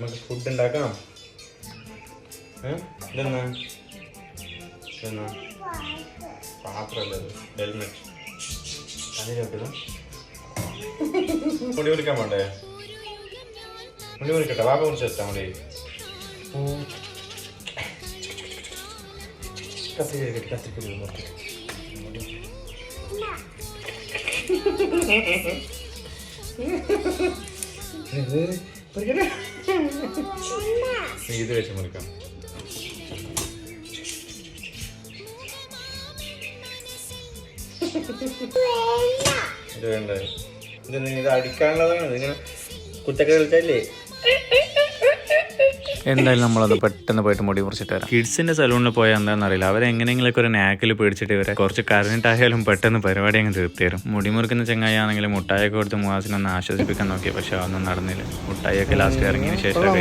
നമുക്ക് ഫുഡ് ഉണ്ടാക്കാം. ഇതെന്നാ ഇതെന്നാ പാത്രമല്ലേ ഹെൽമെറ്റ് അതിലോട്ട് മുടി മുറിക്കാൻ പോണ്ടേ? മുടി മുറിക്കട്ടെ? വാപ്പ മുറിച്ച് വെച്ചാ മുടി. കത്തിരി കത്തിരി മുറിക്കട്ടെ. ഇത് വെച്ച് മുറിക്കാം. ഇത് വേണ്ട. ഇത് അടിക്കാനുള്ളതാണ്. ഇതിങ്ങനെ കുറ്റൊക്കെ കളിച്ചല്ലേ. എന്തായാലും നമ്മളത് പെട്ടെന്ന് പോയിട്ട് മുടി മുറിച്ചിട്ട് വരാം. കിഡ്സിന്റെ സലൂണിൽ പോയാൽ എന്താണെന്ന് അറിയില്ല, അവരെങ്ങനെയെങ്കിലൊക്കെ ഒരു നാക്കിൽ പേടിച്ചിട്ട് ഇവരെ കുറച്ച് കരഞ്ഞിട്ടായാലും പെട്ടെന്ന് പരിപാടി അങ്ങ് തീർത്തേരും. മുടി മുറിക്കുന്ന ചെങ്ങായി ആണെങ്കിൽ മുട്ടായൊക്കെ കൊടുത്ത് മുവാസിനൊന്ന് ആശ്വസിപ്പിക്കാൻ നോക്കി, പക്ഷെ അതൊന്നും നടന്നില്ല. മുട്ടായൊക്കെ ലാസ്റ്റ് ഇറങ്ങിയതിന് ശേഷം